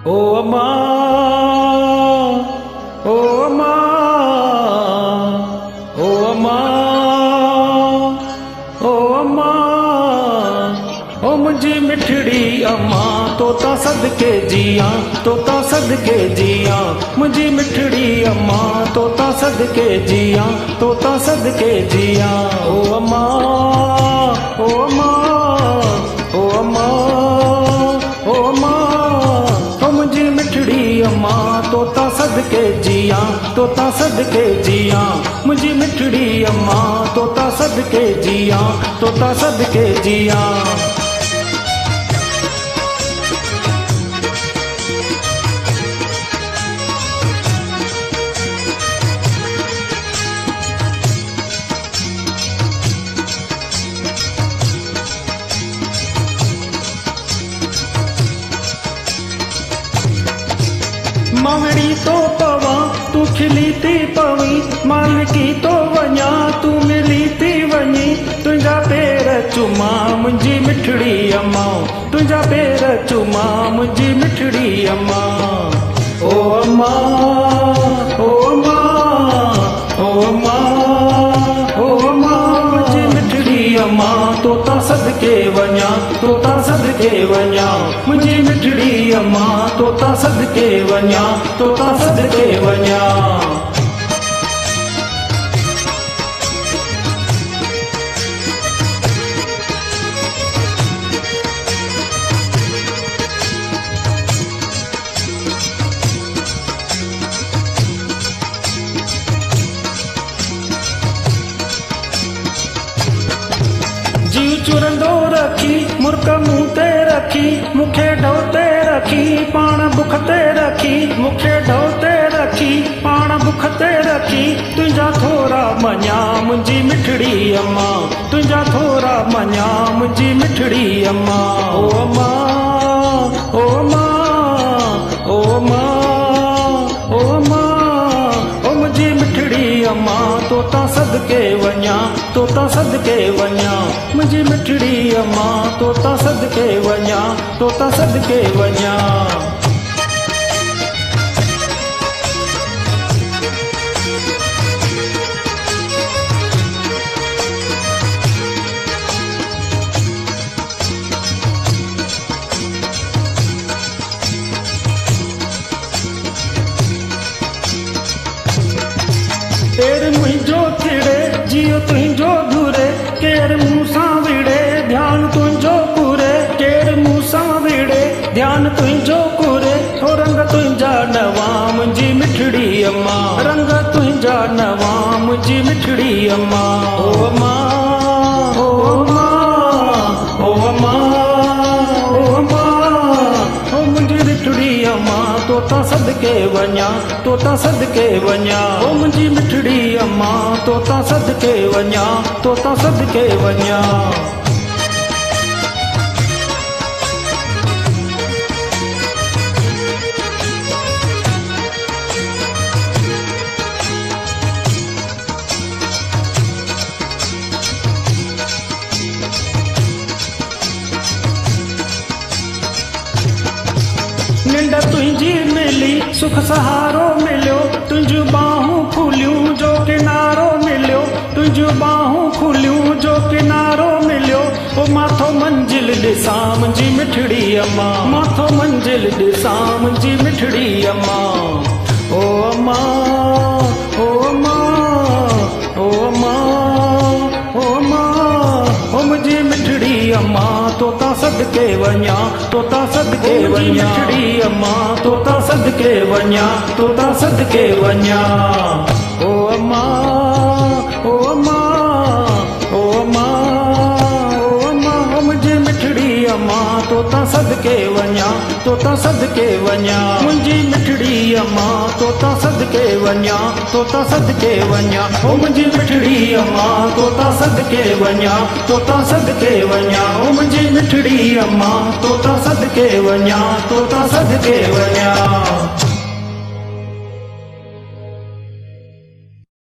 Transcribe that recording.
ओ अम्मा, ओ अम्मा, ओ अम्मा, ओ अम्मा, ओ मुझी मिठड़ी अम्मा, तोता सदके जिया, तोता सदके जिया, मुझी मिठड़ी अम्मा, तोता सदके जिया, तोता सदके जिया। ओ अम्मा, ओ अम्मा, ओ अम्मा, ओ अम्मा, ओ मुझी मिठड़ी अम्मा, तोता सदके जिया, तोता सदके जिया, मुझी मिठड़ी अम्मा, तोता सदके जिया, तोता सदके जिया। मावड़ी तो पवा तू खिली थी पवी, मालिकी तो वञा तू मिली थी वञी, तुझा पेर चुमा मुंहिंजी मिठड़ी अम्मा, तुझा पेर चुमा मुंहिंजी मिठड़ी अम्मा। ओ अम्मा, ओ अम्मा, ओ अम्मा, ओ अम्मा, मुंहिंजी मिठड़ी अम्मा, तोता सदके वञा, तोता सदके वञा, मुंहिंजी मिठड़ी अम्मा, तोता सदके वञा, तोता सदके वञा। जीव चुरंदो रखी, मुर्क मुंह ते रखी, मुखे ढो ते रखी, पाण बुख ते रखी, मुखे ढो ते रखी, पाण बुख ते रखी, तुझा थोरा मञा मुंहिंजी मिठड़ी अम्मा, तुझा थोरा मञा मुंहिंजी मिठड़ी अम्मा। ओ अम्मा, ओ अम्मा, ओ अम्मा, ओ अम्मा, ओ मुंहिंजी मिठड़ी अम्मा, तोता सदके वञा, तोता सदके वञा, मुंहिंजी मिठड़ी अम्मा, तोता सदके वञा, तोता सदके वञा। केर मुंहिंजो थिड़े जियो तुंहिंजो घुरे, केर मूं सां विड़े ध्यान तुंहिंजो पूरे, केर मूं सां विड़े ध्यान तुंहिंजो पूरे, हो रंग तुंहिंजा नवा मुंहिंजी मिठड़ी अम्मा, रंग तुंहिंजा नवा मुंहिंजी मिठड़ी अम्मा। ओ अम्मा, ओ अम्मा, ओ अम्मा, ओ अम्मा, ओ मुंहिंजी मिठड़ी अम्मा, तोता सदके वञा, तोता सदके वञा, ओ मुंहिंजी मिठड़ी अम्मा, तोता सदके वञा, तोता सदके वञा। निंड तुंहिंजी मिली, सुख सहारो मिलियो, तुंहिंजूं बाहूं खुलियूं जो किनारो मिलियो, तुंहिंजूं बाहूं खुलियूं जो किनारो मिलियो, ओ माथो मंजिल ॾिसां मुंहिंजी मिठड़ी अम्मा, माथो मंजिल ॾिसां मुंहिंजी मिठड़ी अम्मा। ओ अम्मा, ओ अम्मा, ओ अम्मा, ओ अम्मा, ओ मुंहिंजी मिठड़ी अम्मा, तोता सदके वञा, तोता सदके वञा, मिठड़ी अम्मा, तोता सदके वञा, तोता सदके वञा। ओ अम्मा, ओ अम्मा, ओ अम्मा, ओ अम्मा, ओ मुंहिंजी मिठड़ी अम्मा, तोता सदके वञा, तोता सदके वञा, मुंहिंजी मिठड़ी अम्मा, तोता सदके वञा, तोता सदके वञा, ओ मुंहिंजी मिठड़ी अम्मा, तोता सदके वञा, तोता सदके वञा, ओ मुंहिंजी मिठड़ी अम्मा, तोता सदके वञा, तोता सदके वञा।